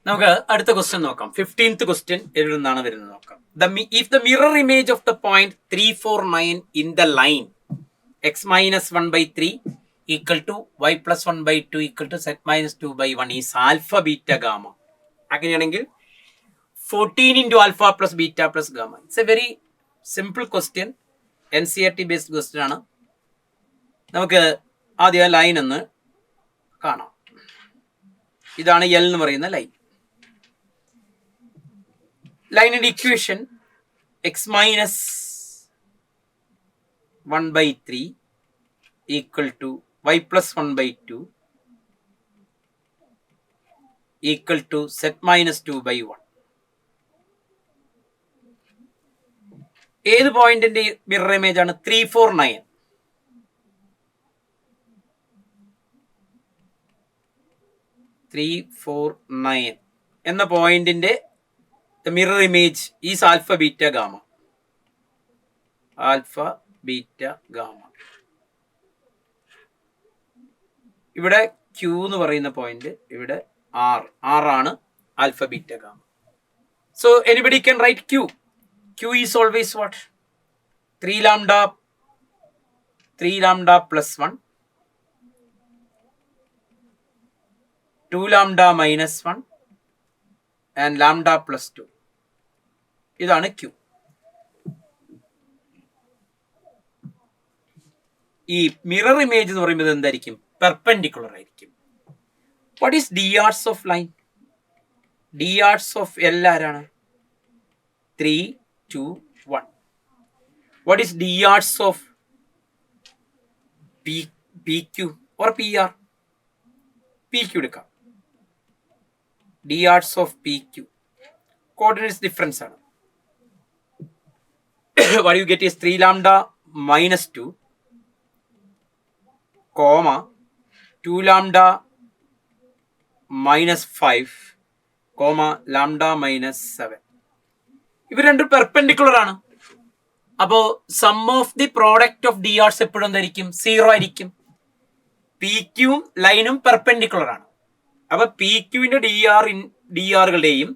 നമുക്ക് അടുത്ത ക്വസ്റ്റ്യൻ നോക്കാം. 15th ക്വസ്റ്റ്യൻ എഴുതുന്നതാണ് വരുന്നത് നോക്കാം. If the mirror image of the point 349 in the line x minus 1 by 3 equal to y plus 1 by 2 equal to z minus 2 by 1 is alpha beta gamma. അങ്ങനെയാണെങ്കിൽ 14 into alpha plus beta plus gamma. It's a very simple question. NCERT based question ആണ്. നമുക്ക് ആദ്യം line ഒന്ന് കാണാം. ഇതാണ് L എന്ന് പറയുന്ന line. ലൈനിന്റെ equation x minus 1 by 3 equal to y plus 1 by 2 equal to z minus 2 by 1. ഏത് പോയിന്റിന്റെ മിറർ ഇമേജ് ആണ്? 349. എന്ന പോയിന്റിന്റെ mirror image is alpha beta gamma. Alpha beta gamma. ഇവിടെ Q എന്ന് പറയുന്ന പോയിന്റ്, ഇവിടെ R ആണ് alpha beta gamma. So anybody can write Q. Q is always what? 3 lambda plus 1, 2 lambda minus 1 and lambda plus 2. ഇതാണ് Q. ഈ mirror image എന്ന് പറയുന്നത് എന്തായിരിക്കും? പെർപെൻഡിക്കുലർ ആയിരിക്കും. What is DRs of line? DRs of L ആരാണ്? 3, 2, 1. What is ds of PQ or PR? PQ എടുക്കാം. ds of PQ. Coordinates difference ആണ്. What you get is 3 lambda minus 2, comma 2 lambda minus 5, comma lambda minus 7. ഇവർ രണ്ടും perpendicular ആണ്. അപ്പോൾ sum of the product of DRs എപ്പോഴും എന്തായിരിക്കും? 0 ആയിരിക്കും. P ക്യൂവും ലൈനും പെർപെൻഡിക്കുലർ ആണ്. അപ്പൊ പി ക്യൂവിന്റെ ഡിആറുകളുടെയും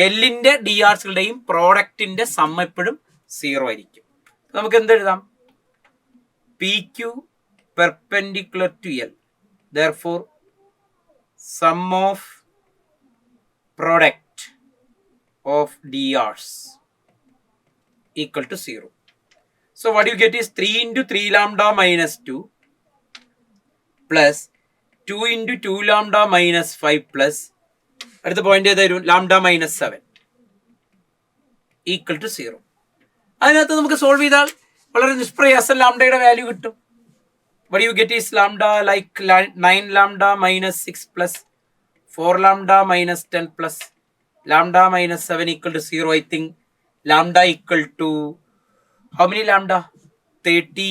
എല്ലിന്റെ ഡിആർസുകളുടെയും പ്രോഡക്റ്റിന്റെ സം എപ്പോഴും 0 ആയിരിക്കും. നമുക്ക് എന്തെഴുതാം? P Q perpendicular to L, therefore sum of product of drs equal to 0. So what you get is 3 into 3 lambda minus 2 plus 2 into 2 lambda minus 5 plus അടുത്ത പോയിന്റ് ഏതായിരുന്നു? lambda minus 7 equal to 0. അതിനകത്ത് നമുക്ക് solve ചെയ്താൽ വളരെ നിഷ്പ്രയാസം ലാംഡയുടെ value കിട്ടും. what you get is lambda like 9 lambda minus 6 plus 4 lambda minus 10 plus lambda minus 7 equal to 0. I think lambda equal to how many lambda? 13,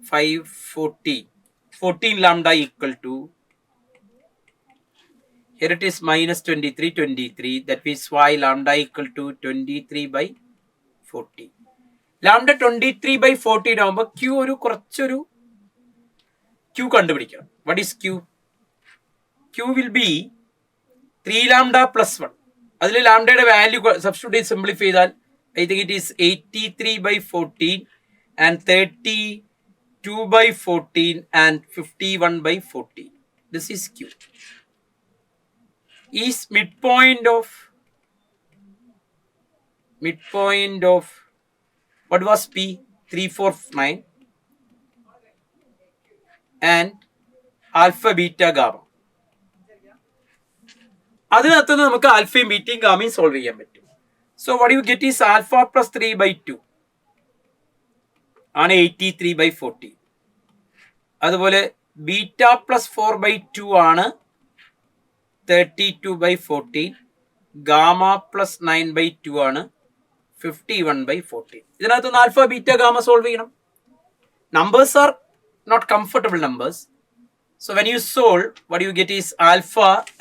5, 14. 14 lambda equal to, here it is minus 23, 23. That means y lambda equal to 23 by 40. Lambda 23 by 40 ആകുമ്പോൾ Q ഒരു കുറച്ചൊരു Q കണ്ടുപിടിക്കണം. What is Q? Q will be 3 lambda plus 1. അതിൽ ലാംഡയുടെ value substitute simplify ചെയ്താൽ I think it is 83 by 14 and 32 by 14 and 51 by 14. This is Q. Is midpoint of what was P? 349 and alpha beta gamma. അതിനകത്ത് നമുക്ക് ആൽഫയും ബീറ്റയും ഗാമയും solve ചെയ്യാൻ പറ്റും. So what you get is alpha plus 3 by 2 ആണ് 83 by 40. അതുപോലെ beta plus 4 by 2 ആണ് 32 by 14. Gamma plus 9 by 2 ആണ് 51 by 14. ഇതിനകത്ത് alpha beta gamma solve ചെയ്യണം. Numbers are not comfortable numbers. So when you solve what you get is alpha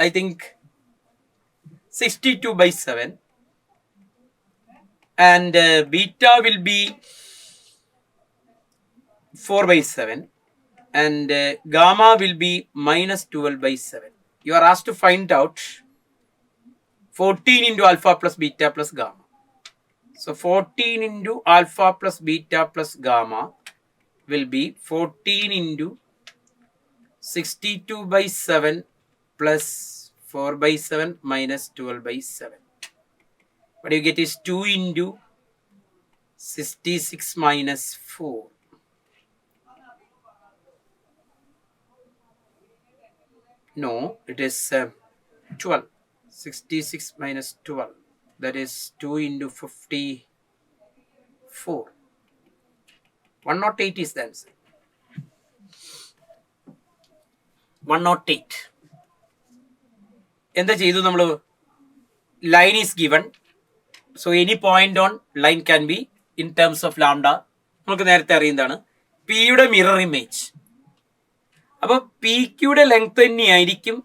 I think 62 by 7 and beta will be 4 by 7 and gamma will be minus 12 by 7. You are asked to find out 14 into alpha plus beta plus gamma. So 14 into alpha plus beta plus gamma will be 14 into 62 by 7 plus 4 by 7 minus 12 by 7. What you get is 2 into 66 minus 4. No, it is 12. 66 minus 12. That is 2 into 54. 108 is the answer. 108. എന്താ ചെയ്തു നമ്മൾ? Line is given. So any point on line can be in terms of lambda. നമുക്ക് നേരത്തെ അറിയുന്നതാണ് പിയുടെ mirror image. അപ്പൊ P ക്യൂയുടെ length തന്നെയായിരിക്കും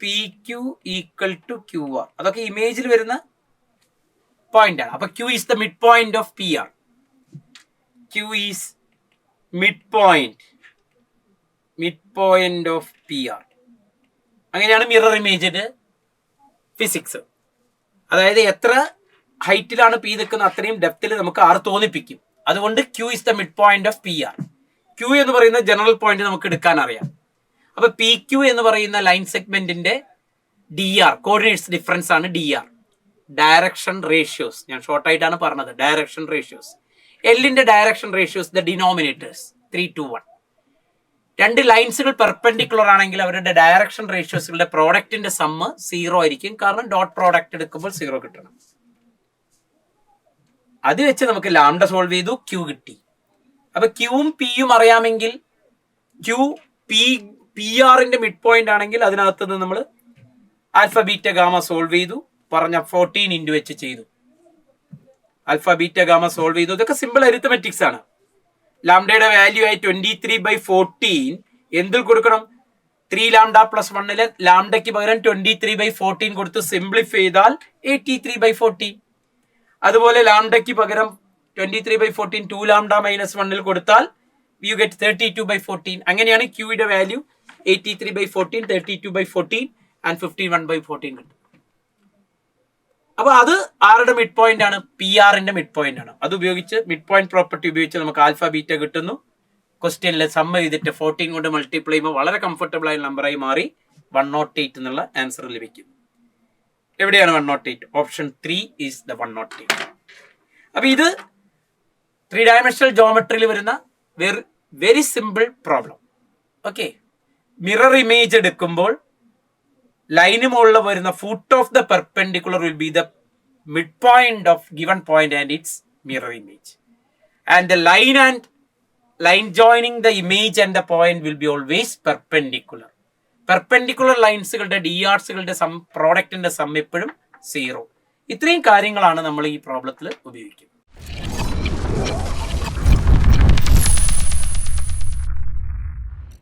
P Q equal to Q R. അതൊക്കെ ഇമേജിൽ വരുന്ന പോയിന്റ് ആണ്. അപ്പൊ Q is the mid point of P R. Q is mid point of P R. അങ്ങനെയാണ് മിറർ ഇമേജിന്റെ ഫിസിക്സ്. അതായത് എത്ര ഹൈറ്റിലാണ് പി നിൽക്കുന്നത് അത്രയും ഡെപ്തിൽ നമുക്ക് ആർ തോന്നിപ്പിക്കും. അതുകൊണ്ട് Q is the mid point of P R. Q എന്ന് പറയുന്ന ജനറൽ പോയിന്റ് നമുക്ക് എടുക്കാൻ അറിയാം. അപ്പൊ പി ക്യൂ എന്ന് പറയുന്ന ലൈൻ സെഗ്മെന്റിന്റെ ഡി ആർ കോർഡിനേറ്റ്സ് ഡിഫറൻസ് ആണ് ഡി ആർ, ഡയറക്ഷൻ റേഷ്യോസ്. ഞാൻ ഷോർട്ടായിട്ടാണ് പറഞ്ഞത് ഡയറക്ഷൻ റേഷ്യോസ്. എല്ലിന്റെ ഡയറക്ഷൻ റേഷ്യോസ് ദ ഡിനോമിനേറ്റേഴ്സ് 3:1. രണ്ട് ലൈൻസുകൾ പെർപെൻഡിക്കുലർ ആണെങ്കിൽ അവരുടെ ഡയറക്ഷൻ റേഷ്യോസുകളുടെ പ്രോഡക്റ്റിന്റെ സമ്മ് 0 ആയിരിക്കും. കാരണം ഡോട്ട് പ്രോഡക്റ്റ് എടുക്കുമ്പോൾ 0 കിട്ടണം. അത് വെച്ച് നമുക്ക് ലാംഡ സോൾവ് ചെയ്തു, ക്യൂ കിട്ടി. അപ്പൊ ക്യൂവും പിയും അറിയാമെങ്കിൽ ക്യൂ പി ആറിന്റെ മിഡ് പോയിന്റ് ആണെങ്കിൽ അതിനകത്ത് നിന്ന് നമ്മൾ ആൽഫ ബീറ്റ ഗാമ സോൾവ് ചെയ്തു. പറഞ്ഞ 14 ഇൻറ്റു വെച്ച് ചെയ്തു. ആൽഫ ബീറ്റ ഗാമ സോൾവ് ചെയ്തു. ഇതൊക്കെ സിമ്പിൾ അരിത്തമെറ്റിക്സ് ആണ്. ലാംഡയുടെ വാല്യൂ ആയി 23/14 എന്തിൽ കൊടുക്കണം? 3 ലാംഡ പ്ലസ് 1 ലാംഡയ്ക്ക് പകരം 23/14 കൊടുത്ത് സിംപ്ലിഫൈ ചെയ്താൽ 83/14. അതുപോലെ ലാംഡയ്ക്ക് പകരം 23/14 2 ലാംഡ മൈനസ് 1 കൊടുത്താൽ യു ഗെറ്റ് 32/14. അങ്ങനെയാണ് ക്യൂയുടെ വാല്യൂ 83/14, 32/14 ആൻഡ് 51/14 കിട്ടും. അപ്പൊ അത് ആരുടെ മിഡ് പോയിന്റ് ആണ്? പി ആറിന്റെ മിഡ് പോയിന്റ് ആണ്. അത് ഉപയോഗിച്ച് മിഡ് പോയിന്റ് പ്രോപ്പർട്ടി ഉപയോഗിച്ച് നമുക്ക് ആൽഫ ബീറ്റ കിട്ടുന്നു. ക്വസ്റ്റ്യനിൽ സമ്മ ചെയ്തിട്ട് 14 കൊണ്ട് മൾട്ടിപ്ലൈ ചെയ്യുമ്പോൾ വളരെ കംഫർട്ടബിൾ ആയ നമ്പറായി മാറി 108 എന്നുള്ള ആൻസർ ലഭിക്കും. എവിടെയാണ് 108? Option 3 is the 108. അപ്പൊ ഇത് 3 ഡയമെൻഷണൽ ജോമെട്രിയിൽ വരുന്ന very simple problem. Okay, mirror image എടുക്കുമ്പോൾ ലൈന് മുകളിൽ വരുന്ന foot of the perpendicular will be the mid point of given point and its mirror image. And the line joining the image and the point will be always perpendicular. Perpendicular ലൈൻസുകളുടെ ഡി ആർസുകളുടെ പ്രോഡക്റ്റിന്റെ sum എപ്പോഴും 0. ഇത്രയും കാര്യങ്ങളാണ് നമ്മൾ ഈ പ്രോബ്ലത്തിൽ ഉപയോഗിക്കുന്നത്.